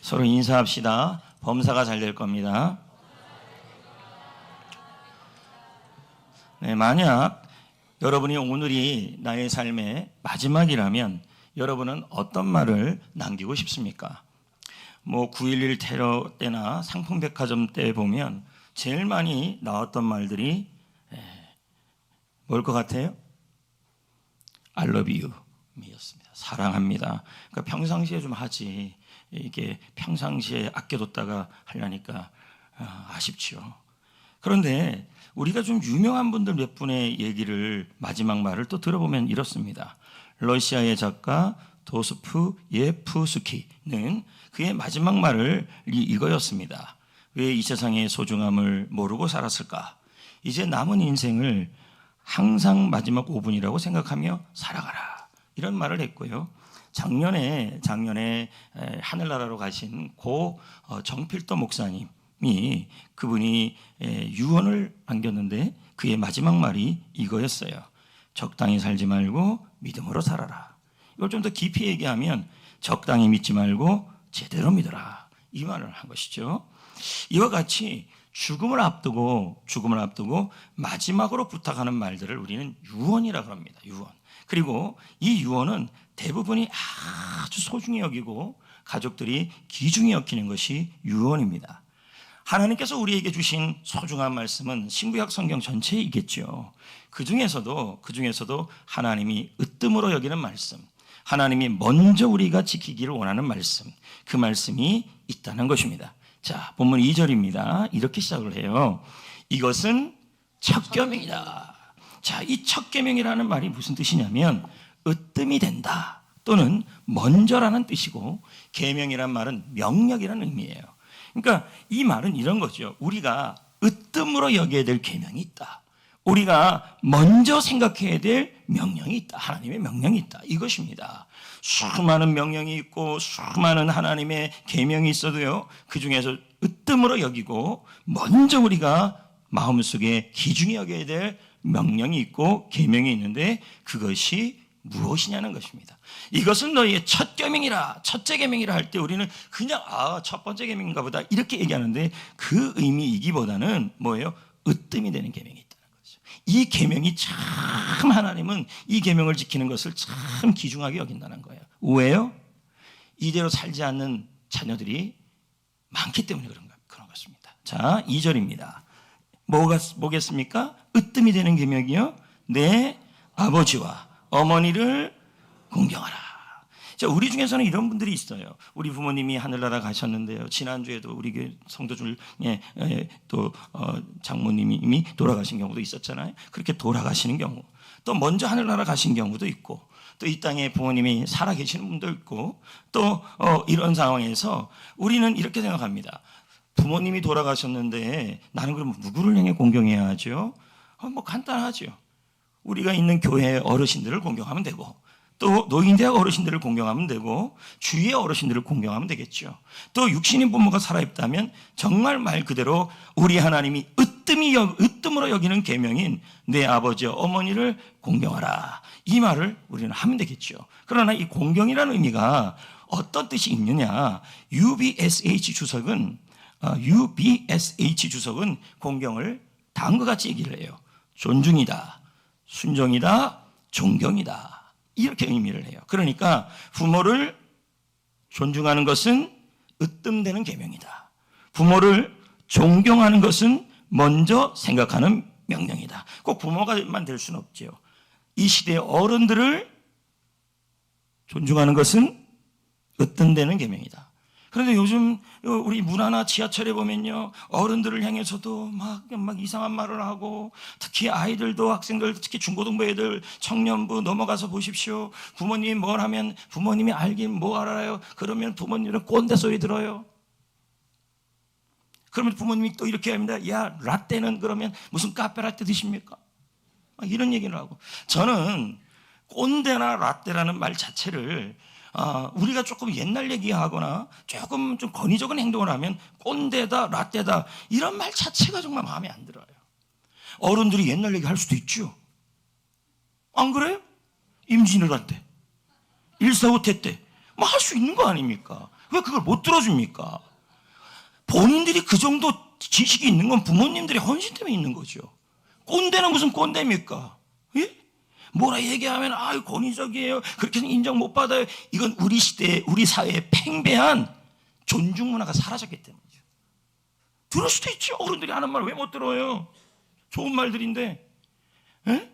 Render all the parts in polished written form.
서로 인사합시다. 범사가 잘 될 겁니다. 네, 만약 여러분이 오늘이 나의 삶의 마지막이라면 여러분은 어떤 말을 남기고 싶습니까? 9.11 테러 때나 상품백화점 때 보면 제일 많이 나왔던 말들이 뭘 것 같아요? I love you 이었습니다. 사랑합니다. 그러니까 평상시에 좀 하지, 이게 평상시에 아껴뒀다가 하려니까 아쉽죠. 그런데 우리가 좀 유명한 분들 몇 분의 얘기를, 마지막 말을 또 들어보면 이렇습니다. 러시아의 작가 도스프 예프스키는 그의 마지막 말을 이거였습니다. 왜 이 세상의 소중함을 모르고 살았을까? 이제 남은 인생을 항상 마지막 5분이라고 생각하며 살아가라, 이런 말을 했고요. 작년에 하늘나라로 가신 고 정필도 목사님이, 그분이 유언을 남겼는데 그의 마지막 말이 이거였어요. 적당히 살지 말고 믿음으로 살아라. 이걸 좀 더 깊이 얘기하면 적당히 믿지 말고 제대로 믿어라, 이 말을 한 것이죠. 이와 같이 죽음을 앞두고 마지막으로 부탁하는 말들을 우리는 유언이라고 합니다. 유언. 그리고 이 유언은 대부분이 아주 소중히 여기고 가족들이 귀중히 여기는 것이 유언입니다. 하나님께서 우리에게 주신 소중한 말씀은 신구약 성경 전체에 있겠죠. 그 중에서도 하나님이 으뜸으로 여기는 말씀, 하나님이 먼저 우리가 지키기를 원하는 말씀, 그 말씀이 있다는 것입니다. 자, 본문 2절입니다. 이렇게 시작을 해요. 이것은 첫 계명이다. 자, 이 첫 계명이라는 말이 무슨 뜻이냐면 으뜸이 된다 또는 먼저라는 뜻이고, 계명이란 말은 명령이라는 의미예요. 그러니까 이 말은 이런 거죠. 우리가 으뜸으로 여겨야 될 계명이 있다. 우리가 먼저 생각해야 될 명령이 있다. 하나님의 명령이 있다. 이것입니다. 수많은 명령이 있고 수많은 하나님의 계명이 있어도요, 그 중에서 으뜸으로 여기고 먼저 우리가 마음속에 귀중히 여겨야 될 명령이 있고 계명이 있는데, 그것이 무엇이냐는 것입니다. 이것은 너희의 첫 계명이라, 첫째 계명이라 할 때 우리는 그냥 첫 번째 계명인가 보다 이렇게 얘기하는데, 그 의미이기보다는 뭐예요? 으뜸이 되는 계명이 있다는 거죠. 이 계명이 참, 하나님은 이 계명을 지키는 것을 참 귀중하게 여긴다는 거예요. 왜요? 이대로 살지 않는 자녀들이 많기 때문에 그런 것입니다. 자, 2절입니다. 뭐겠습니까? 으뜸이 되는 계명이요, 내 아버지와 어머니를 공경하라. 자, 우리 중에서는 이런 분들이 있어요. 우리 부모님이 하늘나라 가셨는데요, 지난주에도 우리 교회 성도 중에 또 장모님이 이미 돌아가신 경우도 있었잖아요. 그렇게 돌아가시는 경우, 또 먼저 하늘나라 가신 경우도 있고, 또 이 땅에 부모님이 살아계시는 분도 있고, 또 이런 상황에서 우리는 이렇게 생각합니다. 부모님이 돌아가셨는데 나는 그럼 누구를 향해 공경해야 하죠? 간단하죠. 우리가 있는 교회 어르신들을 공경하면 되고, 또 노인대학 어르신들을 공경하면 되고, 주위의 어르신들을 공경하면 되겠죠. 또 육신인 부모가 살아있다면 정말 말 그대로 우리 하나님이 으뜸으로 여기는 계명인 내 아버지와 어머니를 공경하라, 이 말을 우리는 하면 되겠죠. 그러나 이 공경이라는 의미가 어떤 뜻이 있느냐, UBSH 주석은 공경을 다음과 같이 얘기를 해요. 존중이다, 순종이다, 존경이다, 이렇게 의미를 해요. 그러니까 부모를 존중하는 것은 으뜸되는 계명이다. 부모를 존경하는 것은 먼저 생각하는 명령이다. 꼭 부모가만 될 수는 없죠. 이 시대의 어른들을 존중하는 것은 으뜸되는 계명이다. 그런데 요즘 우리 문화나 지하철에 보면요, 어른들을 향해서도 막 이상한 말을 하고, 특히 아이들도, 학생들, 특히 중고등부 애들, 청년부 넘어가서 보십시오. 부모님이 뭘 하면 부모님이 알긴 뭐 알아요. 그러면 부모님은 꼰대 소리 들어요. 그러면 부모님이 또 이렇게 합니다. 야, 라떼는 그러면 무슨 카페 라떼 드십니까? 이런 얘기를 하고. 저는 꼰대나 라떼라는 말 자체를 우리가 조금 옛날 얘기하거나 조금 좀 권위적인 행동을 하면 꼰대다, 라떼다, 이런 말 자체가 정말 마음에 안 들어요. 어른들이 옛날 얘기 할 수도 있죠. 안 그래요? 임진왜란 때, 145태 때 뭐 할 수 있는 거 아닙니까? 왜 그걸 못 들어줍니까? 본인들이 그 정도 지식이 있는 건 부모님들의 헌신 때문에 있는 거죠. 꼰대는 무슨 꼰대입니까? 예? 뭐라 얘기하면 권위적이에요. 그렇게는 인정 못 받아요. 이건 우리 시대에, 우리 사회에 팽배한 존중 문화가 사라졌기 때문이죠. 들을 수도 있죠. 어른들이 하는 말 왜 못 들어요? 좋은 말들인데, 예?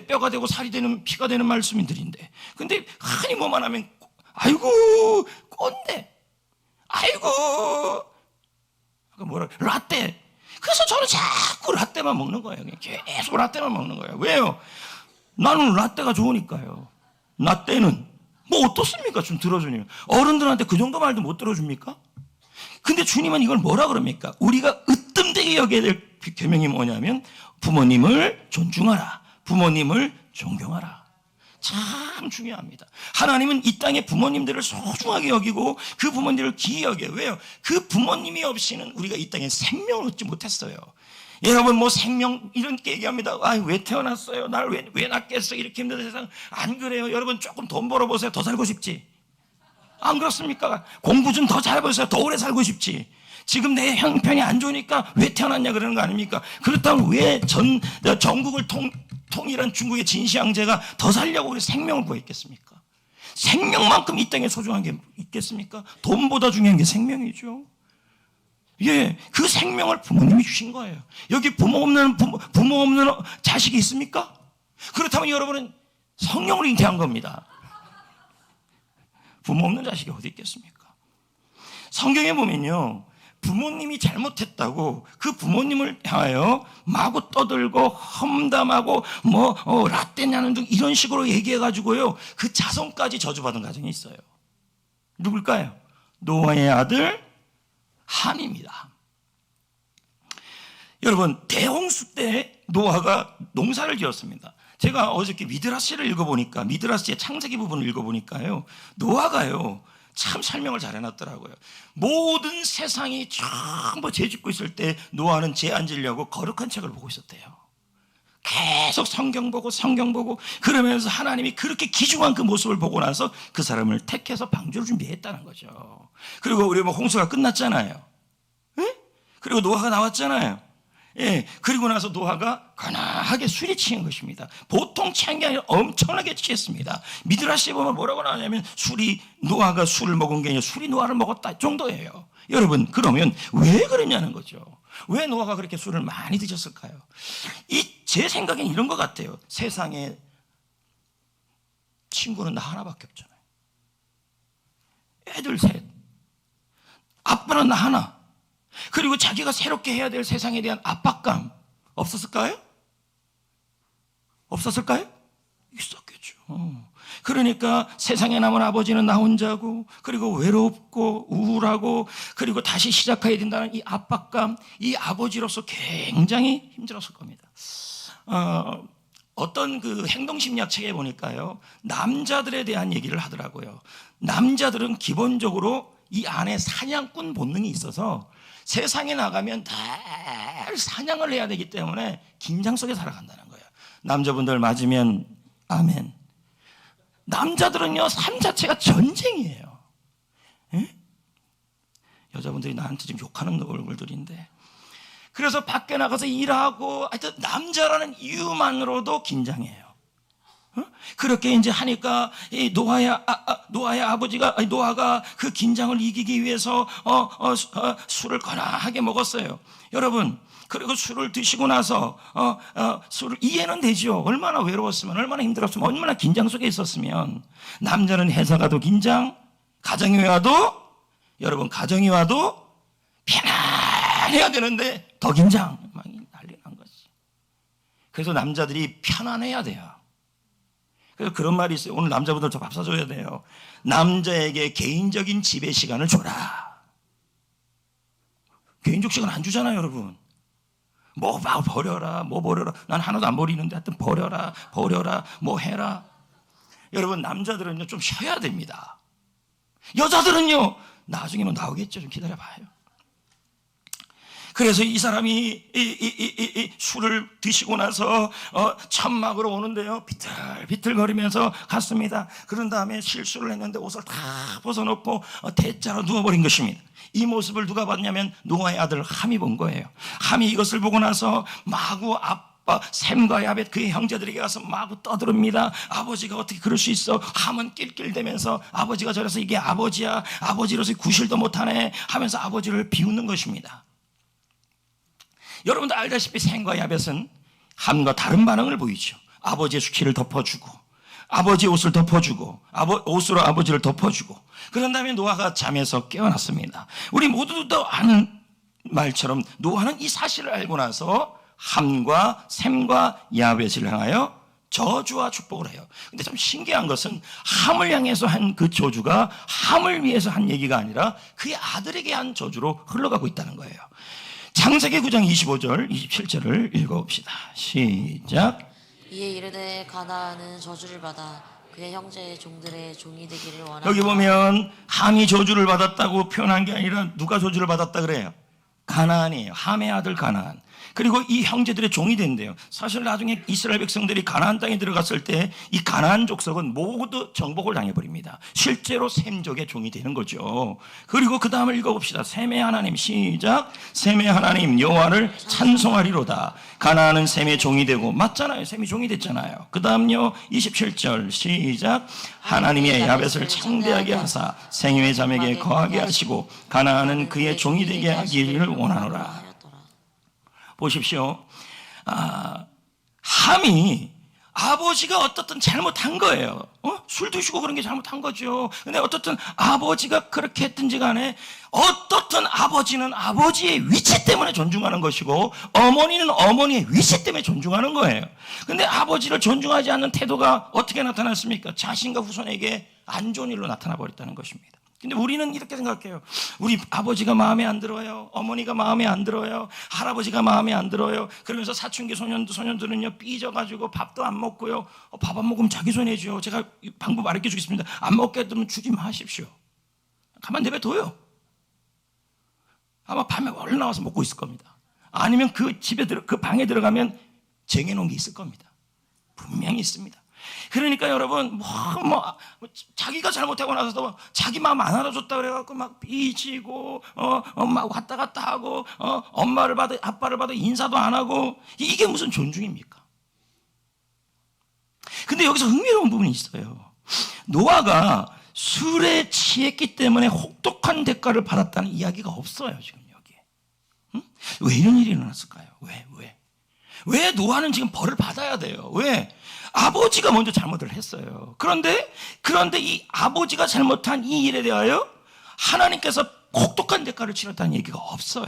뼈가 되고 살이 되는, 피가 되는 말씀들인데. 근데 흔히 뭐만 하면 아이고 꼰대, 아이고 뭐라 라떼. 그래서 저는 자꾸 라떼만 먹는 거예요. 계속 라떼만 먹는 거예요. 왜요? 나는 라떼가 좋으니까요. 라떼는 뭐 어떻습니까? 좀 들어주니까. 어른들한테 그 정도 말도 못 들어줍니까? 근데 주님은 이걸 뭐라 그럽니까? 우리가 으뜸되게 여겨야 될 계명이 뭐냐면 부모님을 존중하라, 부모님을 존경하라. 참 중요합니다. 하나님은 이 땅의 부모님들을 소중하게 여기고 그 부모님들을 귀히 여겨요. 왜요? 그 부모님이 없이는 우리가 이 땅에 생명을 얻지 못했어요. 여러분 뭐 생명 이런 얘기합니다. 왜 태어났어요? 나를 왜 낳겠어? 이렇게 힘든 세상. 안 그래요. 여러분 조금 돈 벌어보세요. 더 살고 싶지? 안 그렇습니까? 공부 좀 더 잘해보세요. 더 오래 살고 싶지? 지금 내 형편이 안 좋으니까 왜 태어났냐 그러는 거 아닙니까? 그렇다면 왜 전국을 통일한 중국의 진시황제가 더 살려고 우리 생명을 구했겠습니까? 생명만큼 이 땅에 소중한 게 있겠습니까? 돈보다 중요한 게 생명이죠. 예, 그 생명을 부모님이 주신 거예요. 여기 부모 없는 자식이 있습니까? 그렇다면 여러분은 성령을 잉태한 겁니다. 부모 없는 자식이 어디 있겠습니까? 성경에 보면요, 부모님이 잘못했다고 그 부모님을 향하여 마구 떠들고 험담하고 라떼냐는 등 이런 식으로 얘기해가지고요, 그 자손까지 저주받은 가정이 있어요. 누굴까요? 노아의 아들 함입니다. 여러분, 대홍수 때 노아가 농사를 지었습니다. 제가 어저께 미드라시를 읽어보니까, 미드라시의 창세기 부분을 읽어보니까요, 노아가요 참 설명을 잘 해놨더라고요. 모든 세상이 전부 죄 짓고 있을 때 노아는 죄 안 지려고 거룩한 책을 보고 있었대요. 계속 성경 보고 그러면서 하나님이 그렇게 귀중한 그 모습을 보고 나서 그 사람을 택해서 방주를 준비했다는 거죠. 그리고 우리 홍수가 끝났잖아요. 예? 그리고 노아가 나왔잖아요. 예, 그리고 나서 노아가 거나하게 술에 취한 것입니다. 보통 취한 게 아니라 엄청나게 취했습니다. 미드라시에 보면 뭐라고 나오냐면 노아가 술을 먹은 게 아니라 술이 노아를 먹었다 정도예요. 여러분, 그러면 왜 그러냐는 거죠. 왜 노아가 그렇게 술을 많이 드셨을까요? 제 생각엔 이런 것 같아요. 세상에 친구는 나 하나밖에 없잖아요. 애들 셋, 아빠는 나 하나. 그리고 자기가 새롭게 해야 될 세상에 대한 압박감 없었을까요? 있었겠죠. 그러니까 세상에 남은 아버지는 나 혼자고, 그리고 외롭고 우울하고, 그리고 다시 시작해야 된다는 이 압박감, 이 아버지로서 굉장히 힘들었을 겁니다. 어떤 그 행동심리학 책에 보니까요, 남자들에 대한 얘기를 하더라고요. 남자들은 기본적으로 이 안에 사냥꾼 본능이 있어서 세상에 나가면 늘 사냥을 해야 되기 때문에 긴장 속에 살아간다는 거예요. 남자분들 맞으면 아멘. 남자들은요, 삶 자체가 전쟁이에요. 예? 여자분들이 나한테 지금 욕하는 얼굴들인데, 그래서 밖에 나가서 일하고 하여튼 남자라는 이유만으로도 긴장해요. 그렇게 이제 하니까 이 노아의 아버지가, 노아가 그 긴장을 이기기 위해서 술을 거나하게 먹었어요. 여러분, 그리고 술을 드시고 나서 술을 이해는 되죠. 얼마나 외로웠으면, 얼마나 힘들었으면, 얼마나 긴장 속에 있었으면. 남자는 회사 가도 긴장, 가정에 와도, 여러분 가정에 와도 편안해야 되는데 더 긴장, 막 난리 난 거지. 그래서 남자들이 편안해야 돼요. 그래서 그런 말이 있어요. 오늘 남자분들 저 밥 사줘야 돼요. 남자에게 개인적인 지배 시간을 줘라. 개인적 시간 안 주잖아요, 여러분. 뭐 버려라. 난 하나도 안 버리는데 하여튼 버려라. 뭐 해라. 여러분, 남자들은요 좀 쉬어야 됩니다. 여자들은요 나중에는 나오겠죠. 좀 기다려봐요. 그래서 이 사람이 이 술을 드시고 나서 천막으로 오는데요, 비틀비틀거리면서 갔습니다. 그런 다음에 실수를 했는데 옷을 다 벗어놓고 대자로 누워버린 것입니다. 이 모습을 누가 봤냐면 노아의 아들 함이 본 거예요. 함이 이것을 보고 나서 마구 셈과 야벳 그의 형제들에게 가서 마구 떠들읍니다. 아버지가 어떻게 그럴 수 있어? 함은 낄낄대면서 아버지가 저래서 이게 아버지야, 아버지로서 구실도 못하네 하면서 아버지를 비웃는 것입니다. 여러분도 알다시피 셈과 야벳은 함과 다른 반응을 보이죠. 아버지의 수키를 덮어주고, 아버지의 옷을 덮어주고, 옷으로 아버지를 덮어주고, 그런 다음에 노아가 잠에서 깨어났습니다. 우리 모두도 아는 말처럼 노아는 이 사실을 알고 나서 함과 셈과 야벳을 향하여 저주와 축복을 해요. 근데 참 신기한 것은 함을 향해서 한 그 저주가 함을 위해서 한 얘기가 아니라 그의 아들에게 한 저주로 흘러가고 있다는 거예요. 창세기 9장 25절 27절을 읽어봅시다. 시작. 이에 이르되 가나안은 저주를 받아 그의 형제의 종들의 종이 되기를 원하노라. 여기 보면 함이 저주를 받았다고 표현한 게 아니라 누가 저주를 받았다 그래요? 가나안이에요. 함의 아들 가나안. 그리고 이 형제들의 종이 된대요. 사실 나중에 이스라엘 백성들이 가나안 땅에 들어갔을 때 이 가나안 족속은 모두 정복을 당해버립니다. 실제로 셈족의 종이 되는 거죠. 그리고 그 다음을 읽어봅시다. 셈의 하나님, 시작. 셈의 하나님 여호와를 찬송하리로다. 가나안은 셈의 종이 되고, 맞잖아요. 셈이 종이 됐잖아요. 그 다음요 27절 시작. 하나님이 야벳을 창대하게 하사 생유의 자에게 거하게 하시고 가나안은 그의 종이 되게 하기를 원하노라. 보십시오. 함이 아버지가 어떻든 잘못한 거예요. 술 드시고 그런 게 잘못한 거죠. 근데 어떻든 아버지가 그렇게 했든지 간에 어떻든 아버지는 아버지의 위치 때문에 존중하는 것이고 어머니는 어머니의 위치 때문에 존중하는 거예요. 근데 아버지를 존중하지 않는 태도가 어떻게 나타났습니까? 자신과 후손에게 안 좋은 일로 나타나 버렸다는 것입니다. 근데 우리는 이렇게 생각해요. 우리 아버지가 마음에 안 들어요. 어머니가 마음에 안 들어요. 할아버지가 마음에 안 들어요. 그러면서 사춘기 소년들은요 삐져가지고 밥도 안 먹고요. 밥 안 먹으면 자기 손해죠. 제가 방법 알려 주겠습니다. 안 먹게 되면 주지 마십시오. 가만 내버려둬요. 아마 밤에 얼른 나와서 먹고 있을 겁니다. 아니면 그 집에 그 방에 들어가면 쟁여놓은 게 있을 겁니다. 분명히 있습니다. 그러니까 여러분 자기가 잘못하고 나서도 자기 마음 안 알아줬다 그래갖고 막 삐지고 막 왔다 갔다 하고 엄마를 봐도 아빠를 봐도 인사도 안 하고 이게 무슨 존중입니까? 근데 여기서 흥미로운 부분이 있어요. 노아가 술에 취했기 때문에 혹독한 대가를 받았다는 이야기가 없어요. 지금 여기에. 왜 이런 일이 일어났을까요? 왜 노아는 지금 벌을 받아야 돼요? 왜? 아버지가 먼저 잘못을 했어요. 그런데 이 아버지가 잘못한 이 일에 대하여 하나님께서 혹독한 대가를 치렀다는 얘기가 없어요.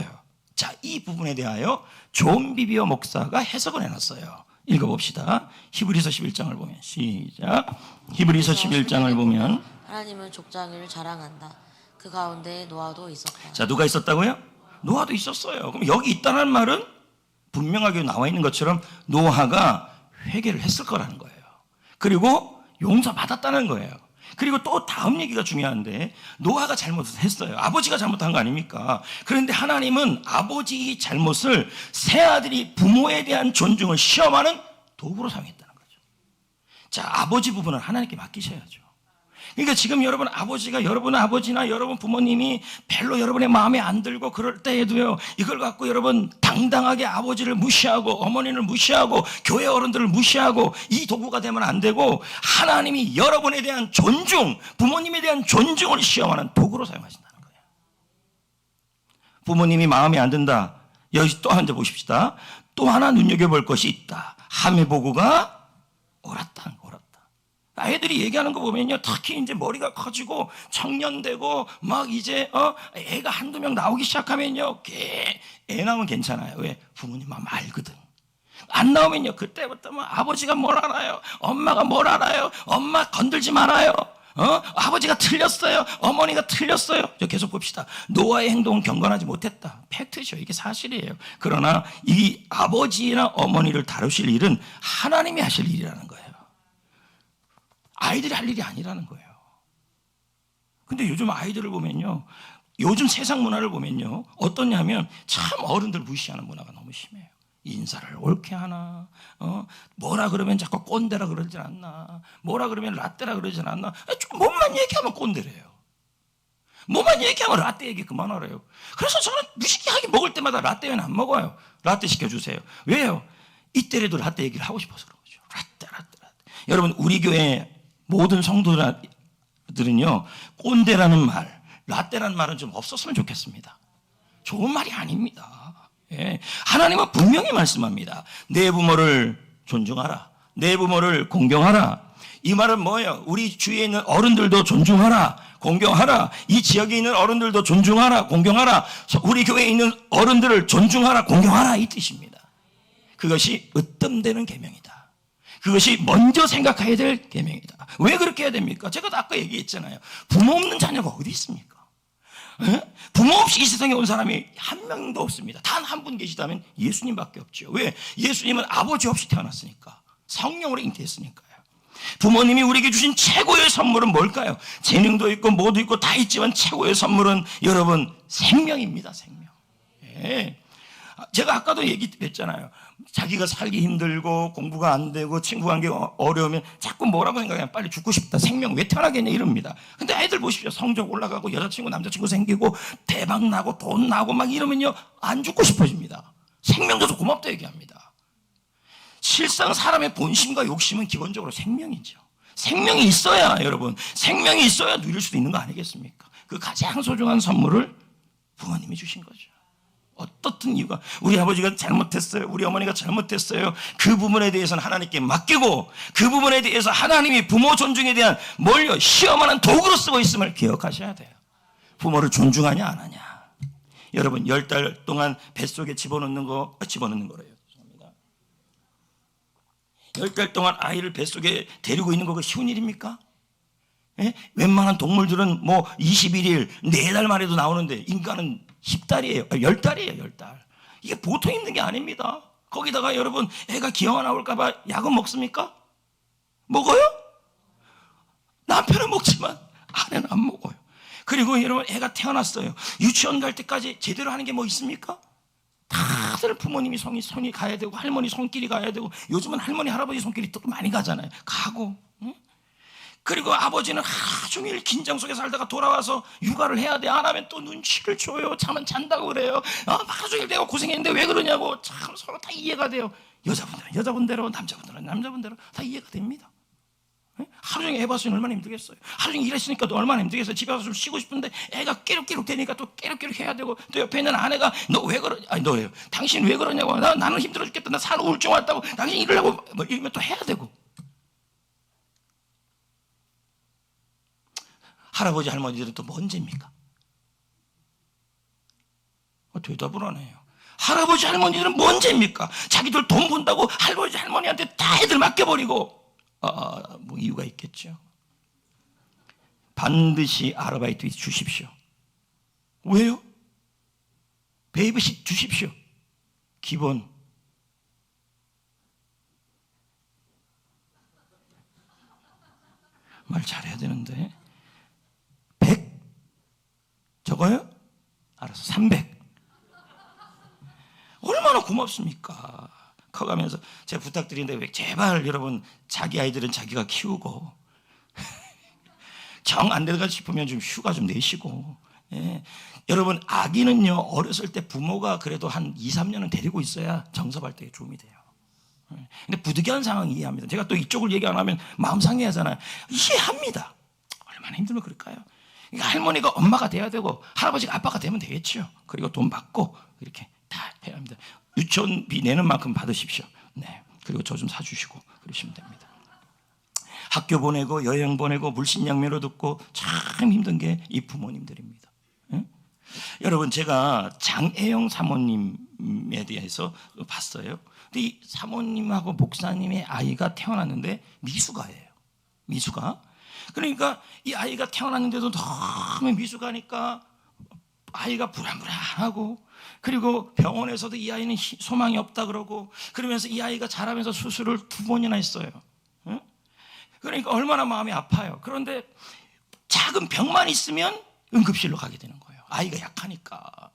자, 이 부분에 대하여 존 비비어 목사가 해석을 해놨어요. 읽어봅시다. 히브리서 11장을 보면 시작. 히브리서 11장을 보면 하나님은 족장을 자랑한다. 그 가운데 노아도 있었다. 자, 누가 있었다고요? 노아도 있었어요. 그럼 여기 있다는 말은 분명하게 나와 있는 것처럼 노아가 회개를 했을 거라는 거예요. 그리고 용서받았다는 거예요. 그리고 또 다음 얘기가 중요한데 노아가 잘못을 했어요. 아버지가 잘못한 거 아닙니까? 그런데 하나님은 아버지의 잘못을 새아들이 부모에 대한 존중을 시험하는 도구로 사용했다는 거죠. 자, 아버지 부분은 하나님께 맡기셔야죠. 그러니까 지금 여러분 아버지가 여러분 아버지나 여러분 부모님이 별로 여러분의 마음에 안 들고 그럴 때에도요, 이걸 갖고 여러분 당당하게 아버지를 무시하고 어머니를 무시하고 교회 어른들을 무시하고 이 도구가 되면 안 되고 하나님이 여러분에 대한 존중, 부모님에 대한 존중을 시험하는 도구로 사용하신다는 거예요. 부모님이 마음에 안 든다. 여기 또 한 번 보십시다. 또 하나 눈여겨볼 것이 있다. 함의 보고가 옳았다. 애들이 얘기하는 거 보면요, 특히 이제 머리가 커지고 청년되고 막 이제 애가 한두 명 나오기 시작하면요, 애 나오면 괜찮아요. 왜? 부모님 마음 알거든. 안 나오면요, 그때부터 뭐 아버지가 뭘 알아요, 엄마가 뭘 알아요, 엄마 건들지 말아요, 아버지가 틀렸어요, 어머니가 틀렸어요. 저 계속 봅시다. 노아의 행동은 경건하지 못했다. 팩트죠. 이게 사실이에요. 그러나 이 아버지나 어머니를 다루실 일은 하나님이 하실 일이라는 거예요. 아이들이 할 일이 아니라는 거예요. 근데 요즘 아이들을 보면요, 요즘 세상 문화를 보면요, 어떠냐면 참 어른들 무시하는 문화가 너무 심해요. 인사를 옳게 하나, 뭐라 그러면 자꾸 꼰대라 그러지 않나, 뭐라 그러면 라떼라 그러지 않나. 좀 뭐만 얘기하면 꼰대래요. 뭐만 얘기하면 라떼 얘기 그만하래요. 그래서 저는 무식하게 먹을 때마다 라떼는 안 먹어요. 라떼 시켜주세요. 왜요? 이때라도 라떼 얘기를 하고 싶어서 그러죠. 라떼. 여러분, 우리 교회 모든 성도들은요, 꼰대라는 말, 라떼라는 말은 좀 없었으면 좋겠습니다. 좋은 말이 아닙니다. 예. 하나님은 분명히 말씀합니다. 내 부모를 존중하라. 내 부모를 공경하라. 이 말은 뭐예요? 우리 주위에 있는 어른들도 존중하라, 공경하라. 이 지역에 있는 어른들도 존중하라, 공경하라. 우리 교회에 있는 어른들을 존중하라, 공경하라, 이 뜻입니다. 그것이 으뜸되는 계명이다. 그것이 먼저 생각해야 될 계명이다. 왜 그렇게 해야 됩니까? 제가 아까 얘기했잖아요. 부모 없는 자녀가 어디 있습니까? 에? 부모 없이 이 세상에 온 사람이 한 명도 없습니다. 단 한 분 계시다면 예수님밖에 없죠. 왜? 예수님은 아버지 없이 태어났으니까, 성령으로 잉태했으니까요. 부모님이 우리에게 주신 최고의 선물은 뭘까요? 재능도 있고 뭐도 있고 다 있지만 최고의 선물은 여러분 생명입니다. 생명. 예. 제가 아까도 얘기했잖아요. 자기가 살기 힘들고 공부가 안 되고 친구 관계 어려우면 자꾸 뭐라고 생각해요? 빨리 죽고 싶다. 생명 왜 태어나겠냐 이럽니다. 근데 애들 보십시오. 성적 올라가고 여자친구 남자친구 생기고 대박 나고 돈 나고 막 이러면요, 안 죽고 싶어집니다. 생명 줘서 고맙다 얘기합니다. 실상 사람의 본심과 욕심은 기본적으로 생명이죠. 생명이 있어야, 여러분, 생명이 있어야 누릴 수도 있는 거 아니겠습니까? 그 가장 소중한 선물을 부모님이 주신 거죠. 어떻든 이유가, 우리 아버지가 잘못했어요, 우리 어머니가 잘못했어요, 그 부분에 대해서는 하나님께 맡기고, 그 부분에 대해서 하나님이 부모 존중에 대한 뭘요? 시험하는 도구로 쓰고 있음을 기억하셔야 돼요. 부모를 존중하냐 안 하냐. 여러분, 10달 동안 뱃속에 집어넣는 거래요. 10달 동안 아이를 뱃속에 데리고 있는 거가 쉬운 일입니까? 예? 웬만한 동물들은 뭐 21일, 4달 만에도 나오는데 인간은 10달이에요. 10달이에요, 10달. 이게 보통 힘든 게 아닙니다. 거기다가 여러분, 애가 기형아 나올까봐 약은 먹습니까? 먹어요? 남편은 먹지만 아내는 안 먹어요. 그리고 여러분, 애가 태어났어요. 유치원 갈 때까지 제대로 하는 게 뭐 있습니까? 다들 부모님이 손이 가야 되고 할머니 손길이 가야 되고, 요즘은 할머니 할아버지 손길이 또 많이 가잖아요. 가고, 응? 그리고 아버지는 하루 종일 긴장 속에 살다가 돌아와서 육아를 해야 돼. 안 하면 또 눈치를 줘요. 잠은 잔다고 그래요. 하루 종일 내가 고생했는데 왜 그러냐고. 참 서로 다 이해가 돼요. 여자분들은 여자분대로, 남자분들은 남자분대로 다 이해가 됩니다. 하루 종일 애 봤으니 얼마나 힘들겠어요. 하루 종일 일했으니까 또 얼마나 힘들겠어요. 집에 가서 좀 쉬고 싶은데 애가 깨룩깨룩 되니까 또 깨룩깨룩 해야 되고, 또 옆에 있는 아내가 너 왜 그러냐, 아니 너예요, 당신 왜 그러냐고, 나는 힘들어 죽겠다, 나 산후 우울증 왔다고, 당신 이러려고, 뭐 이러면 또 해야 되고. 할아버지 할머니들은 또 뭔 죄입니까? 대답을 안 해요. 할아버지 할머니들은 뭔 죄입니까? 자기들 돈 번다고 할아버지 할머니한테 다 애들 맡겨버리고. 뭐 이유가 있겠죠. 반드시 아르바이트 주십시오. 왜요? 베이비sit 주십시오. 기본. 말 잘해야 되는데. 100 적어요? 알았어, 300. 얼마나 고맙습니까? 커가면서 제가 부탁드리는데, 제발 여러분, 자기 아이들은 자기가 키우고 정 안 되가 싶으면 좀 휴가 좀 내시고. 예. 여러분, 아기는요, 어렸을 때 부모가 그래도 한 2, 3년은 데리고 있어야 정섭할 때 도움이 돼요. 근데 부득이한 상황 이해합니다. 제가 또 이쪽을 얘기 안 하면 마음 상해하잖아요. 이해합니다. 얼마나 힘들면 그럴까요? 그러니까 할머니가 엄마가 돼야 되고 할아버지가 아빠가 되면 되겠죠. 그리고 돈 받고 이렇게 다 해야 합니다. 유치원비 내는 만큼 받으십시오. 네. 그리고 저 좀 사주시고 그러시면 됩니다. 학교 보내고 여행 보내고 물신양면으로 듣고 참 힘든 게 이 부모님들입니다. 응? 여러분, 제가 장애영 사모님에 대해서 봤어요. 근데 이 사모님하고 목사님의 아이가 태어났는데 미숙아예요. 미숙아. 그러니까 이 아이가 태어났는데도 너무 미숙하니까 아이가 불안불안하고, 그리고 병원에서도 이 아이는 소망이 없다 그러고, 그러면서 이 아이가 자라면서 수술을 2번이나 했어요. 응? 그러니까 얼마나 마음이 아파요. 그런데 작은 병만 있으면 응급실로 가게 되는 거예요. 아이가 약하니까.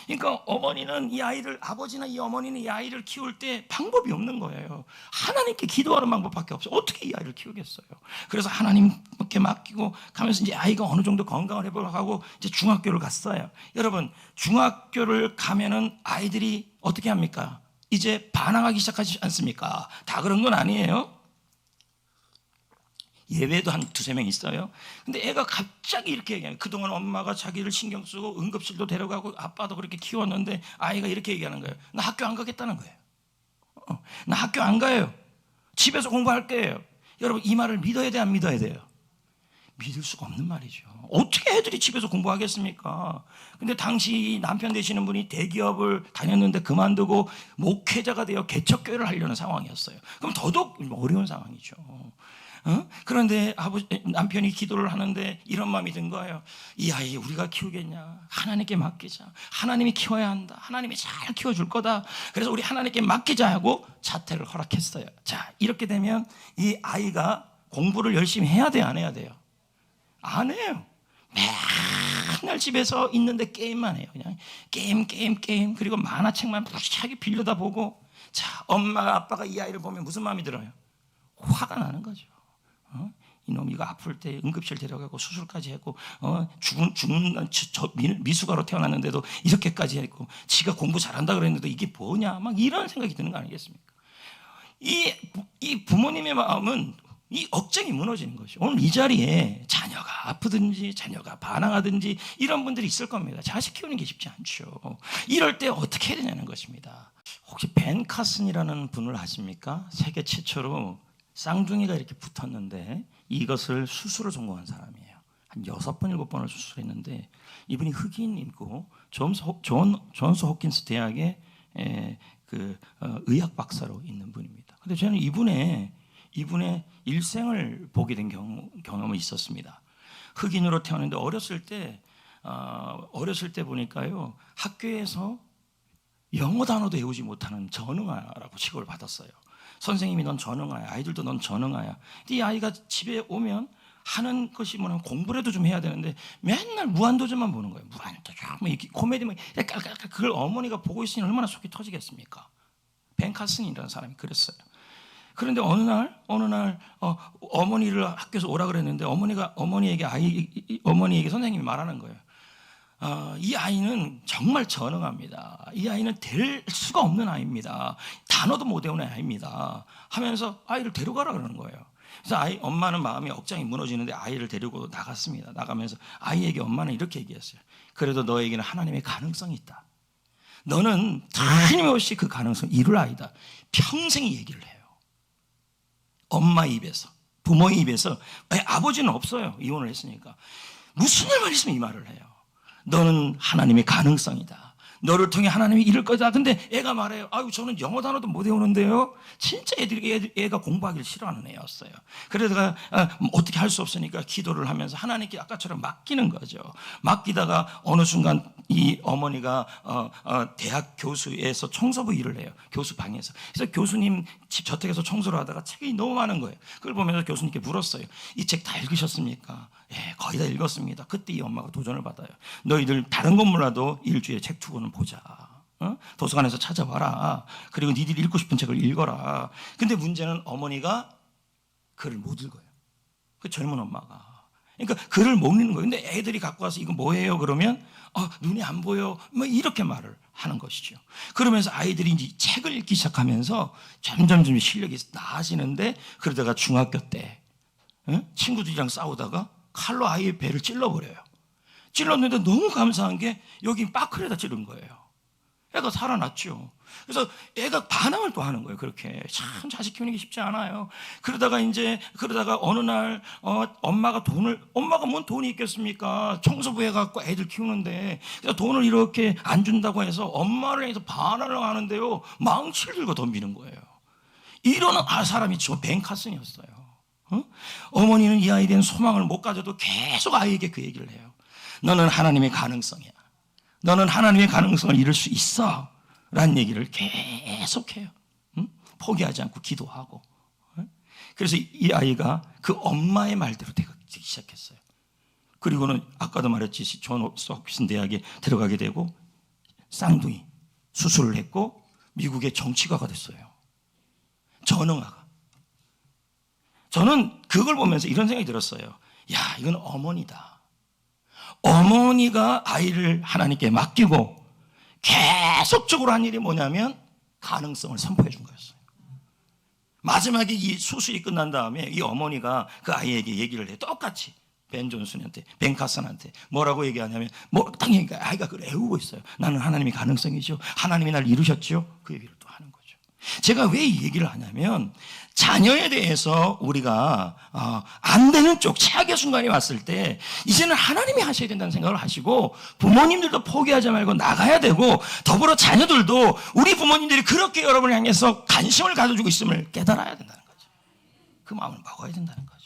그러니까 어머니는 이 아이를, 아버지나 이 어머니는 이 아이를 키울 때 방법이 없는 거예요. 하나님께 기도하는 방법밖에 없어요. 어떻게 이 아이를 키우겠어요? 그래서 하나님께 맡기고 가면서 이제 아이가 어느 정도 건강을 회복하고 이제 중학교를 갔어요. 여러분, 중학교를 가면은 아이들이 어떻게 합니까? 이제 반항하기 시작하지 않습니까? 다 그런 건 아니에요. 예외도 한 두세 명 있어요. 근데 애가 갑자기 이렇게 얘기해요. 그동안 엄마가 자기를 신경 쓰고 응급실도 데려가고 아빠도 그렇게 키웠는데 아이가 이렇게 얘기하는 거예요. 나 학교 안 가겠다는 거예요. 나 학교 안 가요. 집에서 공부할 거예요. 여러분, 이 말을 믿어야 돼, 안 믿어야 돼요? 믿을 수가 없는 말이죠. 어떻게 애들이 집에서 공부하겠습니까? 근데 당시 남편 되시는 분이 대기업을 다녔는데 그만두고 목회자가 되어 개척교회를 하려는 상황이었어요. 그럼 더더욱 어려운 상황이죠. 그런데 남편이 기도를 하는데 이런 마음이 든 거예요. 이 아이 우리가 키우겠냐? 하나님께 맡기자. 하나님이 키워야 한다. 하나님이 잘 키워줄 거다. 그래서 우리 하나님께 맡기자 하고 자퇴를 허락했어요. 자, 이렇게 되면 이 아이가 공부를 열심히 해야 돼요, 안 해야 돼요? 안 해요. 맨날 집에서 있는데 게임만 해요. 그냥 게임. 그리고 만화책만 무지하게 빌려다 보고. 자, 엄마가 아빠가 이 아이를 보면 무슨 마음이 들어요? 화가 나는 거죠. 이놈 이거 아플 때 응급실 데려가고 수술까지 했고 죽는 미숙아로 태어났는데도 이렇게까지 했고 지가 공부 잘한다 그랬는데도 이게 뭐냐 막 이런 생각이 드는 거 아니겠습니까? 이 부모님의 마음은 이 억장이 무너지는 것이죠. 오늘 이 자리에 자녀가 아프든지 자녀가 반항하든지 이런 분들이 있을 겁니다. 자식 키우는 게 쉽지 않죠. 이럴 때 어떻게 해야 되냐는 것입니다. 혹시 벤 카슨이라는 분을 아십니까? 세계 최초로 쌍둥이가 이렇게 붙었는데 이것을 수술을 전공한 사람이에요. 한 6번, 7번을 수술했는데 이분이 흑인이고 존스 홉킨스 대학의 의학 박사로 있는 분입니다. 근데 저는 이분의 일생을 보게 된 경험이 있었습니다. 흑인으로 태어났는데 어렸을 때 보니까요, 학교에서 영어 단어도 외우지 못하는 전응아라고 취급을 받았어요. 선생님이 넌 전응아야, 아이들도 넌 전응아야. 근데 이 아이가 집에 오면 하는 것이 뭐냐면 공부라도 좀 해야 되는데 맨날 무한도전만 보는 거예요. 무한도전, 뭐 이렇게 코미디, 뭐 깔깔깔. 그걸 어머니가 보고 있으니 얼마나 속이 터지겠습니까? 벤 카슨이라는 사람이 그랬어요. 그런데 어느 날 어머니를 학교에서 오라 그랬는데 어머니에게 선생님이 말하는 거예요. 이 아이는 정말 전응합니다. 이 아이는 될 수가 없는 아이입니다. 단어도 못 외우는 아이입니다. 하면서 아이를 데려가라 그러는 거예요. 그래서 엄마는 마음이 억장이 무너지는데 아이를 데리고 나갔습니다. 나가면서 아이에게 엄마는 이렇게 얘기했어요. 그래도 너에게는 하나님의 가능성이 있다. 너는 틀림없이 그 가능성 이룰 아이다. 평생 이 얘기를 해요. 엄마 입에서, 부모의 입에서. 아버지는 없어요. 이혼을 했으니까. 무슨 일만 있으면 이 말을 해요. 너는 하나님의 가능성이다. 너를 통해 하나님이 이룰 거다. 근데 애가 말해요. 아유, 저는 영어 단어도 못 외우는데요. 진짜 애가 공부하기를 싫어하는 애였어요. 그러다가 어떻게 할 수 없으니까 기도를 하면서 하나님께 아까처럼 맡기는 거죠. 맡기다가 어느 순간 이 어머니가 대학 교수에서 청소부 일을 해요. 교수 방에서. 그래서 교수님 집 저택에서 청소를 하다가 책이 너무 많은 거예요. 그걸 보면서 교수님께 물었어요. 이 책 다 읽으셨습니까? 예, 거의 다 읽었습니다. 그때 이 엄마가 도전을 받아요. 너희들 다른 건 몰라도 일주일에 책 2권은 보자. 도서관에서 찾아봐라. 그리고 니들이 읽고 싶은 책을 읽어라. 근데 문제는 어머니가 글을 못 읽어요. 그 젊은 엄마가. 그러니까 글을 못 읽는 거예요. 근데 애들이 갖고 와서 이거 뭐예요? 그러면 눈이 안 보여. 뭐 이렇게 말을 하는 것이죠. 그러면서 아이들이 이제 책을 읽기 시작하면서 점점 실력이 나아지는데, 그러다가 중학교 때 친구들이랑 싸우다가 칼로 아이의 배를 찔러버려요. 찔렀는데 너무 감사한 게 여기 빠클에다 찌른 거예요. 애가 살아났죠. 그래서 애가 반항을 또 하는 거예요. 그렇게 참 자식 키우는 게 쉽지 않아요. 그러다가 어느 날 엄마가 뭔 돈이 있겠습니까? 청소부 해갖고 애들 키우는데, 그래서 돈을 이렇게 안 준다고 해서 엄마를 해서 반항을 하는데요, 망치를 들고 덤비는 거예요. 이런 사람이 저 벤 카슨이었어요. 어머니는 이 아이에 대한 소망을 못 가져도 계속 아이에게 그 얘기를 해요. 너는 하나님의 가능성이야. 너는 하나님의 가능성을 이룰 수 있어. 라는 얘기를 계속해요. 포기하지 않고 기도하고. 그래서 이 아이가 그 엄마의 말대로 되기 시작했어요. 그리고는 아까도 말했지 존 홉킨스 대학에 들어가게 되고 쌍둥이 수술을 했고 미국의 정치가가 됐어요. 전응아가. 저는 그걸 보면서 이런 생각이 들었어요. 야, 이건 어머니다. 어머니가 아이를 하나님께 맡기고 계속적으로 한 일이 뭐냐면 가능성을 선포해 준 거였어요. 마지막에 이 수술이 끝난 다음에 이 어머니가 그 아이에게 얘기를 해. 똑같이 벤 존슨한테, 벤 카슨한테 뭐라고 얘기하냐면 딱 얘기가 아이가 그걸 애우고 있어요. 나는 하나님의 가능성이죠. 하나님이 날 이루셨죠. 그 얘기를 또 하는 거죠. 제가 왜 이 얘기를 하냐면 자녀에 대해서 우리가 안 되는 쪽 최악의 순간이 왔을 때 이제는 하나님이 하셔야 된다는 생각을 하시고 부모님들도 포기하지 말고 나가야 되고 더불어 자녀들도 우리 부모님들이 그렇게 여러분을 향해서 관심을 가져주고 있음을 깨달아야 된다는 거죠. 그 마음을 먹어야 된다는 거죠.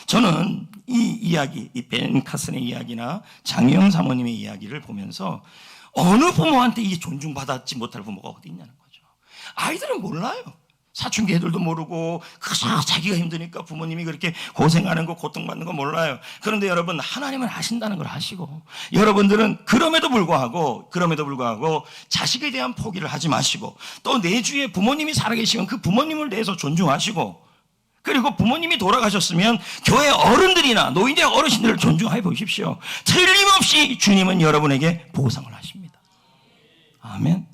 저는 이 이야기, 이 벤 카슨의 이야기나 장영 사모님의 이야기를 보면서 어느 부모한테 이 존중받았지 못할 부모가 어디 있냐는 거죠. 아이들은 몰라요. 사춘기 애들도 모르고 그저 자기가 힘드니까 부모님이 그렇게 고생하는 거 고통받는 거 몰라요. 그런데 여러분 하나님은 하신다는 걸 아시고 여러분들은 그럼에도 불구하고 자식에 대한 포기를 하지 마시고 또 내 주위에 부모님이 살아계시면 그 부모님을 대해서 존중하시고 그리고 부모님이 돌아가셨으면 교회 어른들이나 노인대 어르신들을 존중해 보십시오. 틀림없이 주님은 여러분에게 보상을 하십니다. 아멘.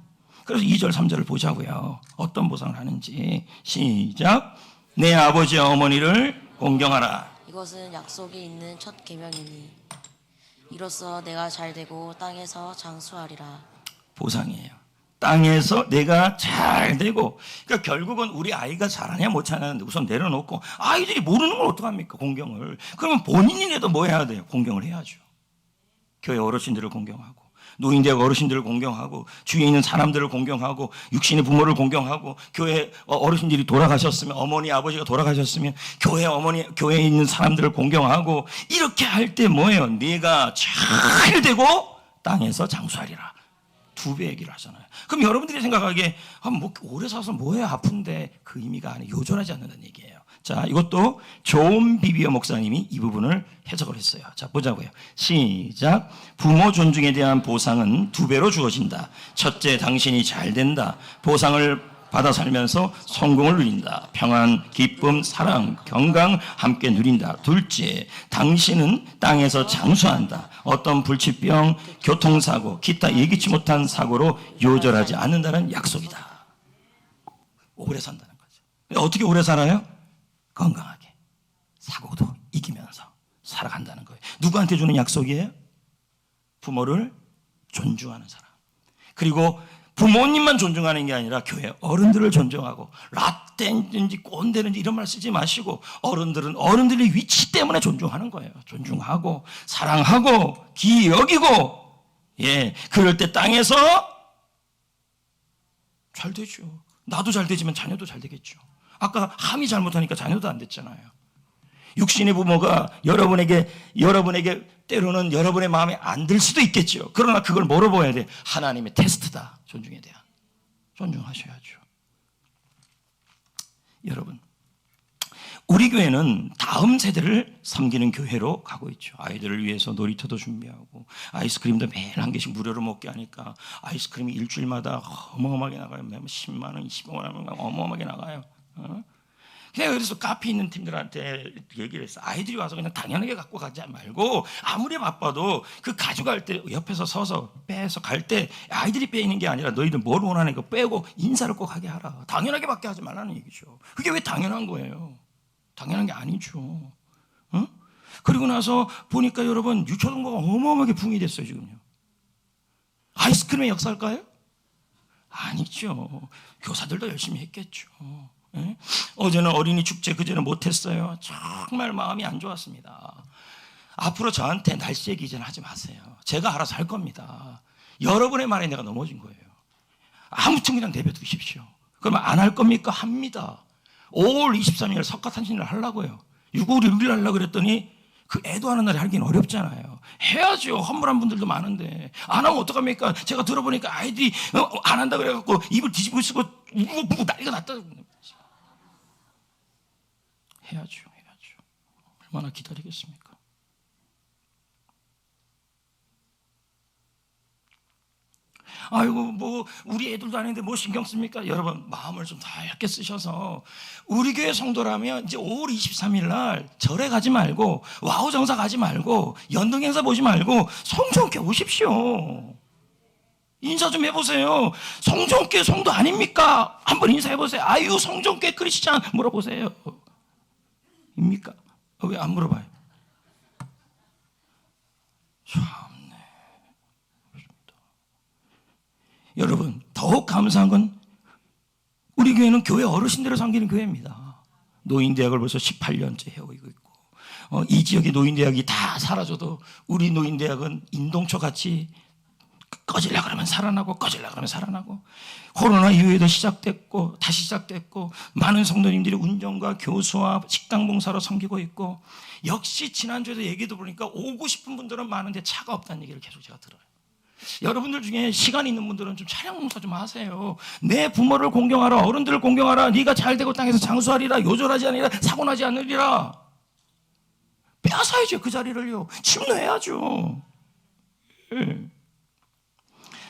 그래서 2절 3절을 보자고요. 어떤 보상을 하는지. 시작. 내 아버지와 어머니를 공경하라. 이것은 약속이 있는 첫 계명이니 이로써 내가 잘되고 땅에서 장수하리라. 보상이에요. 땅에서 내가 잘되고. 그러니까 결국은 우리 아이가 잘하냐 못 잘하는데 우선 내려놓고 아이들이 모르는 걸 어떡합니까? 공경을. 그러면 본인이라도 뭐 해야 돼요? 공경을 해야죠. 교회 어르신들을 공경하고 노인대학 어르신들을 공경하고 주위에 있는 사람들을 공경하고 육신의 부모를 공경하고 교회 어르신들이 돌아가셨으면 어머니 아버지가 돌아가셨으면 교회에 있는 사람들을 공경하고 이렇게 할 때 뭐예요? 네가 잘 되고 땅에서 장수하리라. 2배 얘기를 하잖아요. 그럼 여러분들이 생각하기에 뭐 오래 살아서 뭐해 아픈데 그 의미가 아니에요. 요절하지 않는다는 얘기예요. 자, 이것도 존 비비어 목사님이 이 부분을 해석을 했어요. 자, 보자고요. 시작. 부모 존중에 대한 보상은 2배로 주어진다. 첫째, 당신이 잘 된다. 보상을 받아 살면서 성공을 누린다. 평안, 기쁨, 사랑, 건강 함께 누린다. 둘째, 당신은 땅에서 장수한다. 어떤 불치병, 교통사고, 기타 예기치 못한 사고로 요절하지 않는다는 약속이다. 오래 산다는 거죠. 어떻게 오래 살아요? 건강하게 사고도 이기면서 살아간다는 거예요. 누구한테 주는 약속이에요? 부모를 존중하는 사람. 그리고 부모님만 존중하는 게 아니라 교회 어른들을 존중하고 라떼인지 꼰대인지 이런 말 쓰지 마시고 어른들은 어른들의 위치 때문에 존중하는 거예요. 존중하고 사랑하고 귀히 여기고 그럴 때 땅에서 잘 되죠. 나도 잘 되지만 자녀도 잘 되겠죠. 아까 함이 잘못하니까 자녀도 안 됐잖아요. 육신의 부모가 여러분에게 때로는 여러분의 마음에 안 들 수도 있겠죠. 그러나 그걸 뭐로 보아야 돼? 하나님의 테스트다. 존중에 대한. 존중하셔야죠. 여러분, 우리 교회는 다음 세대를 섬기는 교회로 가고 있죠. 아이들을 위해서 놀이터도 준비하고 아이스크림도 매일 한 개씩 무료로 먹게 하니까 아이스크림이 일주일마다 어마어마하게 나가요. 10만 원, 20만 원 어마어마하게 나가요. 그래서 카페 있는 팀들한테 얘기를 했어. 아이들이 와서 그냥 당연하게 갖고 가지 말고 아무리 바빠도 그 가져갈 때 옆에서 서서 빼서 갈 때 아이들이 빼는 게 아니라 너희들 뭘 원하는 거 빼고 인사를 꼭 하게 하라. 당연하게 밖에 하지 말라는 얘기죠. 그게 왜 당연한 거예요? 당연한 게 아니죠. 그리고 나서 보니까 여러분 유초등부가 어마어마하게 붕이 됐어요 지금요. 아이스크림의 역사일까요? 아니죠. 교사들도 열심히 했겠죠. 어제는 어린이 축제 그제는 못했어요. 정말 마음이 안 좋았습니다. 앞으로 저한테 날씨 얘기 이제는 하지 마세요. 제가 알아서 할 겁니다. 여러분의 말에 내가 넘어진 거예요. 아무튼 그냥 내버두십시오. 그러면 안 할 겁니까? 합니다. 5월 23일 석가탄신을 하려고요. 6월 1일 하려고 그랬더니 그 애도 하는 날에 하긴 어렵잖아요. 해야죠. 허물한 분들도 많은데 안 하면 어떡합니까? 제가 들어보니까 아이들이 안 한다 그래갖고 입을 뒤집고 쓰고 우고 난리가 났다. 해야죠. 얼마나 기다리겠습니까? 아이고 뭐 우리 애들도 아닌데 뭐 신경 씁니까? 여러분 마음을 좀 하얗게 쓰셔서 우리 교회 성도라면 이제 5월 23일 날 절에 가지 말고 와우 정사 가지 말고 연등 행사 보지 말고 성전교회 오십시오. 인사 좀 해보세요. 성전교회 성도 아닙니까? 한번 인사해보세요. 아유 성전교회 크리스찬 물어보세요. 입니까? 왜 안 물어봐요? 참네. 여러분 더욱 감사한 건 우리 교회는 교회 어르신들을 섬기는 교회입니다. 노인대학을 벌써 18년째 해오고 있고 이 지역의 노인대학이 다 사라져도 우리 노인대학은 인동초 같이 꺼질라 그러면 살아나고 꺼질라 그러면 살아나고 코로나 이후에도 시작됐고 다시 시작됐고 많은 성도님들이 운전과 교수와 식당 봉사로 섬기고 있고 역시 지난주에도 얘기도 보니까 오고 싶은 분들은 많은데 차가 없다는 얘기를 계속 제가 들어요. 여러분들 중에 시간 있는 분들은 좀 차량 봉사 좀 하세요. 내 부모를 공경하라 어른들을 공경하라 네가 잘되고 땅에서 장수하리라 요절하지 않으리라 사고나지 않으리라 빼앗아야죠 그 자리를요. 침노해야죠.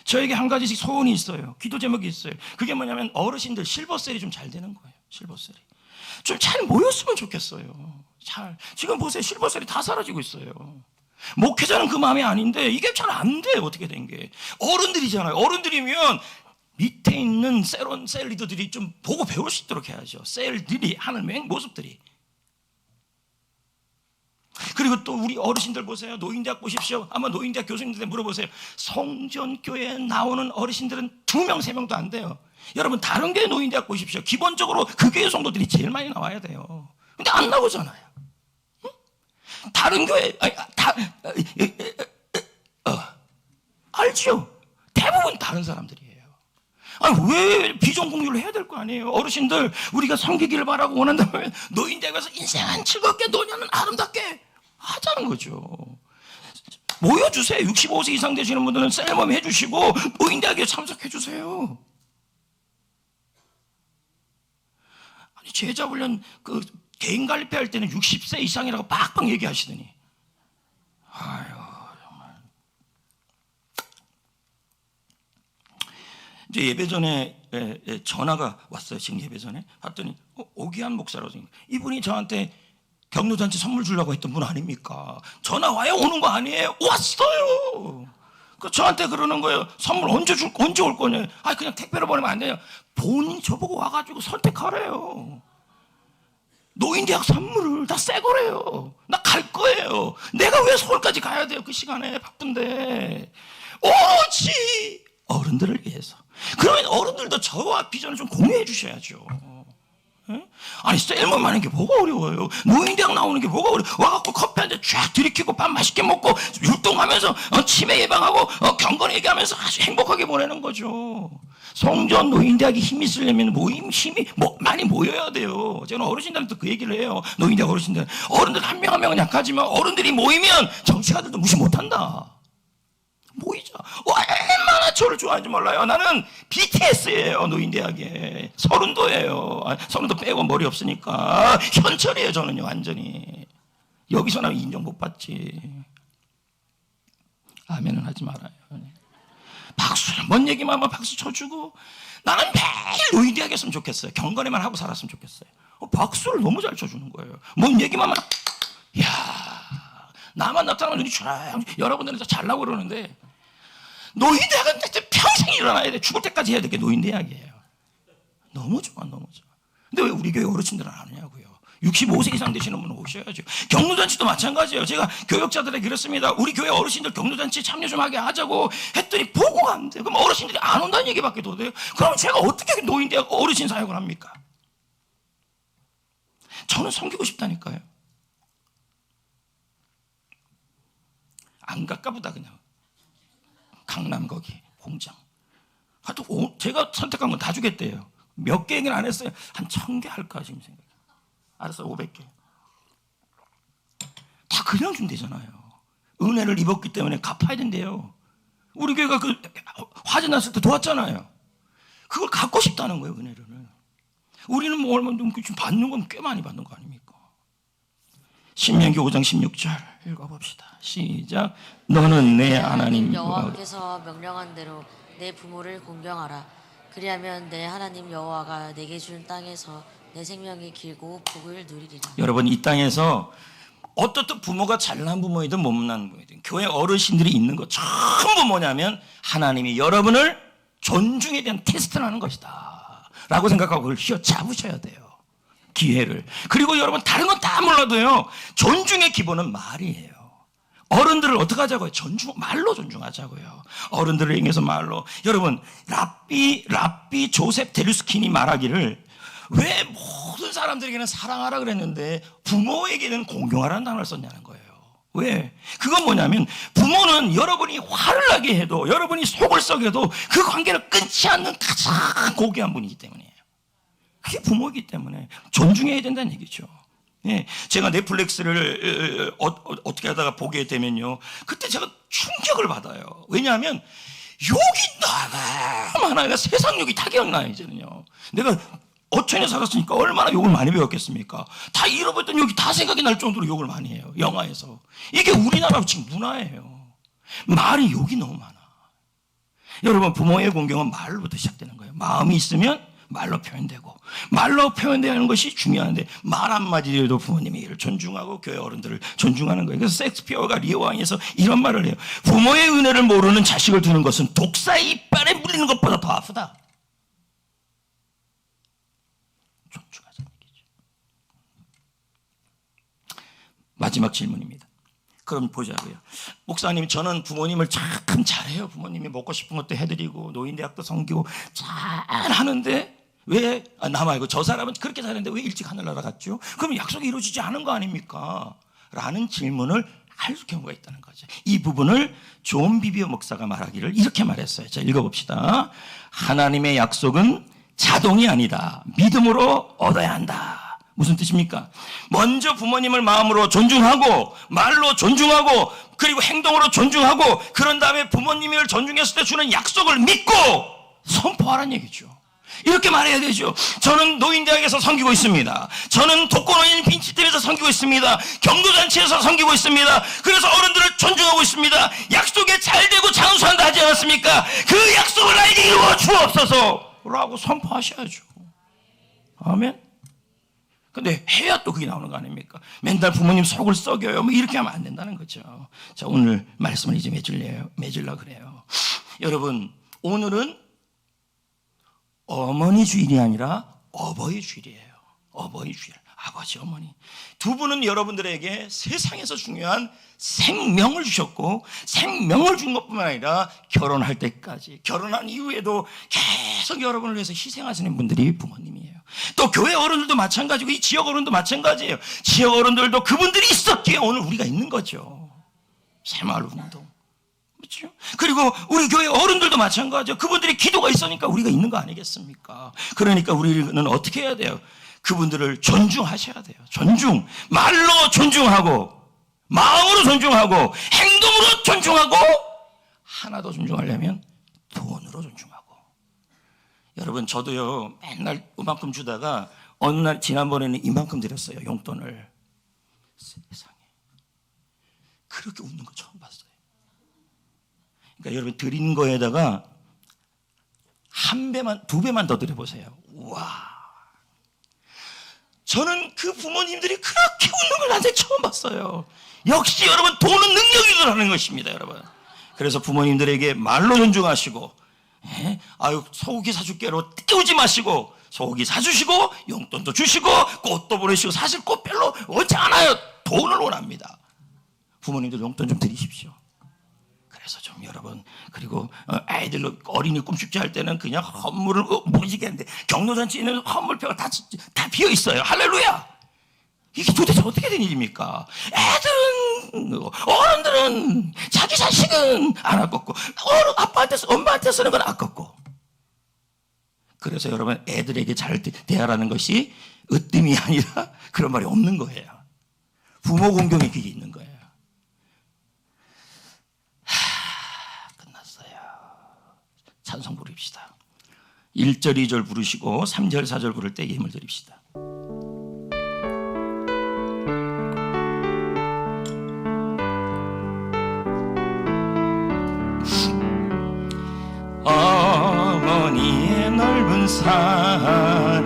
저에게 한 가지씩 소원이 있어요. 기도 제목이 있어요. 그게 뭐냐면 어르신들 실버셀이 좀 잘 되는 거예요. 실버셀이 좀 잘 모였으면 좋겠어요. 지금 보세요. 실버셀이 다 사라지고 있어요. 목회자는 그 마음이 아닌데 이게 잘 안 돼요. 어떻게 된 게 어른들이잖아요. 어른들이면 밑에 있는 셀 리더들이 좀 보고 배울 수 있도록 해야죠. 셀들이 하는 모습들이. 그리고 또 우리 어르신들 보세요. 노인대학 보십시오. 아마 노인대학 교수님들한테 물어보세요. 성전교회에 나오는 어르신들은 2명, 3명도 안 돼요. 여러분 다른 교회 노인대학 보십시오. 기본적으로 그 교회 성도들이 제일 많이 나와야 돼요. 근데 안 나오잖아요. 응? 다른 교회 알죠? 대부분 다른 사람들이에요. 아니 왜 비전 공유를 해야 될 거 아니에요? 어르신들 우리가 섬기기를 바라고 원한다면 노인대학에서 인생은 즐겁게 노년은 아름답게 하자는 거죠. 모여주세요. 65세 이상 되시는 분들은 셀머미 해주시고 노인대학에 참석해주세요. 아니 제자 훈련 그 개인 관리패 할 때는 60세 이상이라고 빡빡 얘기하시더니 아유 정말. 이제 예배 전에 전화가 왔어요. 지금 예배 전에 봤더니 오기한 목사라고 이분이 저한테 경로잔치 선물 주려고 했던 분 아닙니까? 전화 와요? 오는 거 아니에요? 왔어요. 그 저한테 그러는 거예요. 선물 언제 올 거냐? 아 그냥 택배로 보내면 안 돼요. 본인 저보고 와가지고 선택하래요. 노인대학 선물을 다 새 거래요. 나 갈 거예요. 내가 왜 서울까지 가야 돼요? 그 시간에 바쁜데. 오로지 어른들을 위해서. 그러면 어른들도 저와 비전을 좀 공유해 주셔야죠. 아니 셀머리 하는 게 뭐가 어려워요? 노인대학 나오는 게 뭐가 어려워? 와갖고 커피 한 잔 쫙 들이키고 밥 맛있게 먹고 율동하면서 치매 예방하고 경건 얘기하면서 아주 행복하게 보내는 거죠. 성전 노인대학이 힘이 있으려면 힘이 많이 모여야 돼요. 저는 어르신들한테 그 얘기를 해요. 노인대학 어르신들 한 명 한 명은 약하지만 어른들이 모이면 정치가들도 무시 못한다. 모이자. 얼마나 저를 좋아하는지 몰라요. 나는 BTS예요. 노인대학에 서른도예요. 서른도 빼고 머리 없으니까 현철이에요. 저는요 완전히. 여기서는 인정 못 받지. 아멘은 하지 말아요. 박수를 뭔 얘기만 하면 박수 쳐주고 나는 매일 노인대학에 했으면 좋겠어요. 경건에만 하고 살았으면 좋겠어요. 박수를 너무 잘 쳐주는 거예요. 뭔 얘기만 하면 야 나만 나타나면 눈이 촤 여러분들은 잘나고 그러는데 노인대학은 평생 일어나야 돼. 죽을 때까지 해야 될 게 노인대학이에요. 너무 좋아 너무 좋아. 근데 왜 우리 교회 어르신들은 안 오냐고요. 65세 이상 되시는 분은 오셔야죠. 경로잔치도 마찬가지예요. 제가 교역자들에게 그랬습니다. 우리 교회 어르신들 경로잔치 참여 좀 하게 하자고 했더니 보고가 안 돼요. 그럼 어르신들이 안 온다는 얘기밖에 더 돼요. 그럼 제가 어떻게 노인대학 어르신 사역을 합니까? 저는 섬기고 싶다니까요. 안 갈까 보다 그냥 강남 거기 공장 하여튼 제가 선택한 건 다 주겠대요. 몇 개 얘기는 안 했어요. 한 1000개 할까 지금 생각. 알았어 500개 다 그냥 준대잖아요. 은혜를 입었기 때문에 갚아야 된대요. 우리 교회가 그 화재 났을 때 도왔잖아요. 그걸 갖고 싶다는 거예요. 은혜를. 우리는 뭐 얼마 좀 받는 건 꽤 많이 받는 거 아닙니까? 신명기 5장 16절 읽어봅시다. 시작. 너는 내 하나님 여호와께서 명령한 대로 내 부모를 공경하라. 그리하면 내 하나님 여호와가 내게 준 땅에서 내 생명이 길고 복을 누리리라. 여러분, 이 땅에서 어떻든 부모가 잘난 부모이든 못난 부모이든 교회 어르신들이 있는 것 전부 뭐냐면 하나님이 여러분을 존중에 대한 테스트를 하는 것이다 라고 생각하고 그걸 휘어잡으셔야 돼요. 기회를. 그리고 여러분, 다른 건 다 몰라도요, 존중의 기본은 말이에요. 어른들을 어떻게 하자고요? 말로 존중하자고요. 어른들을 향해서 말로. 여러분, 랍비 조셉 데루스킨이 말하기를, 왜 모든 사람들에게는 사랑하라 그랬는데 부모에게는 공경하라는 단어를 썼냐는 거예요. 왜? 그건 뭐냐면, 부모는 여러분이 화를 나게 해도, 여러분이 속을 썩여도 그 관계를 끊지 않는 가장 고귀한 분이기 때문이에요. 그게 부모이기 때문에 존중해야 된다는 얘기죠. 예, 제가 넷플릭스를 어떻게 하다가 보게 되면요, 그때 제가 충격을 받아요. 왜냐하면 욕이 너무 많아요. 세상 욕이 다 기억나요. 이제는요, 내가 어촌에 살았으니까 얼마나 욕을 많이 배웠겠습니까? 다 잃어버렸던 욕이 다 생각이 날 정도로 욕을 많이 해요. 영화에서. 이게 우리나라 지금 문화예요. 말이 욕이 너무 많아. 여러분, 부모의 공경은 말로부터 시작되는 거예요. 마음이 있으면 말로 표현되고, 말로 표현되는 것이 중요한데, 말 한마디라도 부모님의 존중하고 교회 어른들을 존중하는 거예요. 그래서 섹스피어가 리어왕에서 이런 말을 해요. 부모의 은혜를 모르는 자식을 두는 것은 독사의 이빨에 물리는 것보다 더 아프다. 존중하자는 얘기죠. 마지막 질문입니다. 그럼 보자고요. 목사님, 저는 부모님을 참 잘해요. 부모님이 먹고 싶은 것도 해드리고 노인대학도 섬기고 잘 하는데 왜 나 말고 저 사람은 그렇게 잘했는데 왜 일찍 하늘나라 갔죠? 그럼 약속이 이루어지지 않은 거 아닙니까? 라는 질문을 할 경우가 있다는 거죠. 이 부분을 존 비비어 목사가 말하기를 이렇게 말했어요. 자, 읽어봅시다. 하나님의 약속은 자동이 아니다. 믿음으로 얻어야 한다. 무슨 뜻입니까? 먼저 부모님을 마음으로 존중하고, 말로 존중하고, 그리고 행동으로 존중하고, 그런 다음에 부모님을 존중했을 때 주는 약속을 믿고 선포하라는 얘기죠. 이렇게 말해야 되죠. 저는 노인대학에서 섬기고 있습니다. 저는 독거노인 빈치집에서 섬기고 있습니다. 경도잔치에서 섬기고 있습니다. 그래서 어른들을 존중하고 있습니다. 약속에 잘 되고 장수한다 하지 않았습니까? 그 약속을 나에게 이루어 주옵소서 라고 선포하셔야죠. 아멘. 근데 해야 또 그게 나오는 거 아닙니까? 맨날 부모님 속을 썩여요. 뭐 이렇게 하면 안 된다는 거죠. 자, 오늘 말씀을 이제 맺으려고 그래요. 여러분, 오늘은 어머니 주일이 아니라 어버이 주일이에요. 어버이 주일. 아버지, 어머니. 두 분은 여러분들에게 세상에서 중요한 생명을 주셨고, 생명을 준 것뿐만 아니라 결혼할 때까지, 결혼한 이후에도 계속 여러분을 위해서 희생하시는 분들이 부모님이에요. 또 교회 어른들도 마찬가지고, 이 지역 어른도 마찬가지예요. 지역 어른들도 그분들이 있었기에 오늘 우리가 있는 거죠. 새마을 운동. 그렇죠? 그리고 우리 교회 어른들도 마찬가지죠. 그분들이 기도가 있으니까 우리가 있는 거 아니겠습니까? 그러니까 우리는 어떻게 해야 돼요? 그분들을 존중하셔야 돼요. 존중. 말로 존중하고, 마음으로 존중하고, 행동으로 존중하고, 하나 더 존중하려면 돈으로 존중하고. 여러분, 저도요, 맨날 이만큼 주다가 어느 날 지난번에는 이만큼 드렸어요. 용돈을. 세상에. 그렇게 웃는 거 처음 봤어요. 그러니까 여러분, 드린 거에다가 두 배만 더 드려보세요. 우와. 저는 그 부모님들이 그렇게 웃는 걸 나한테 처음 봤어요. 역시 여러분, 돈은 능력이라는 것입니다, 여러분. 그래서 부모님들에게 말로 존중하시고, 아유, 소고기 사줄게로 띄우지 마시고, 소고기 사주시고, 용돈도 주시고, 꽃도 보내시고. 사실 꽃 별로 원치 않아요. 돈을 원합니다. 부모님들 용돈 좀 드리십시오. 그래서 좀 여러분, 그리고 아이들 어린이 꿈축제 할 때는 그냥 헌물을 무지개 하는데, 경로잔치에는 헌물표가 다 비어 있어요. 할렐루야. 이게 도대체 어떻게 된 일입니까? 애들은, 어른들은, 자기 자식은 안 아깝고, 아빠한테, 엄마한테 쓰는 건 아깝고. 그래서 여러분, 애들에게 잘 대하라는 것이 으뜸이 아니라 그런 말이 없는 거예요. 부모 공경의 길이 있는 거예요. 찬송 부릅시다. 1절, 2절 부르시고 3절, 4절 부를 때 힘을 드립시다. 사랑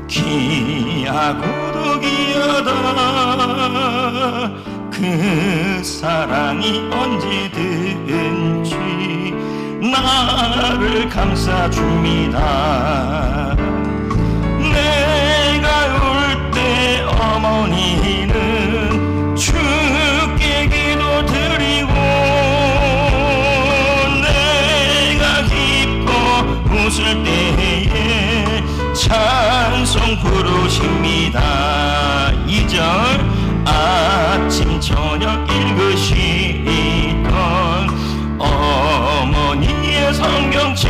귀하고도 귀하다. 그 사랑이 언제든지 나를 감싸줍니다. 내가 울 때 어머니는 주께 기도드리고, 내가 기뻐 웃을 때에 찬송 부르십니다. 2절 아침 저녁 읽으시던 어머니의 성경책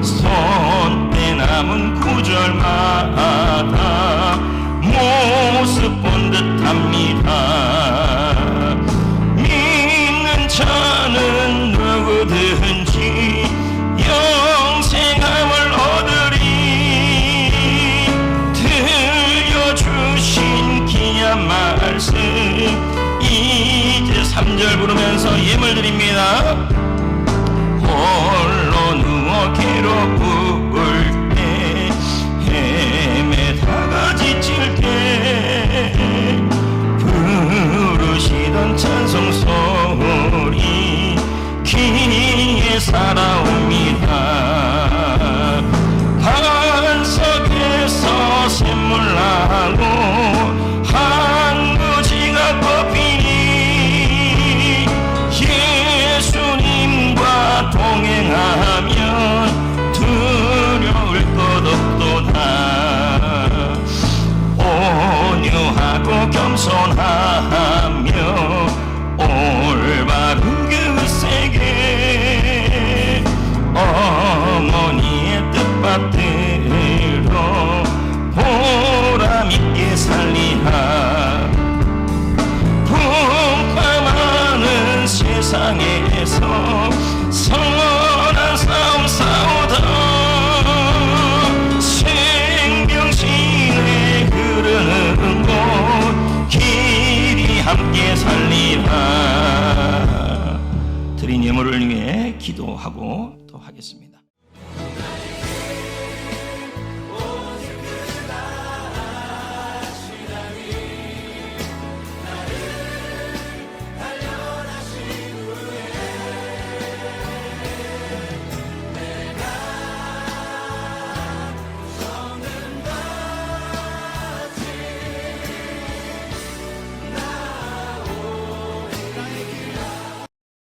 손에 남은 구절마다 모습 본 듯합니다. 믿는 자는 누구든지 영생함을 얻으리. 들려주신 귀한 말씀 이제 3절 부르면서 예물 드립니다. 홀로 누워 괴로울 때 헤매다가 지칠 때 부르시던 찬송 소리 귀에 살아옵니다. 반석에서 샘물 나고 한구지가 꽃피니 예수님과 동행하면 두려울 것 없도다. 온유하고 겸손하며 올바르게 의세게 어머니의 뜻받들어 보람있게 살리라. 풍파많은 세상에서 선한 싸움 싸우다 생명신에 흐르는 곳 길이 함께 살리라. 드린 예물을 위해 기도하고 또 하겠습니다.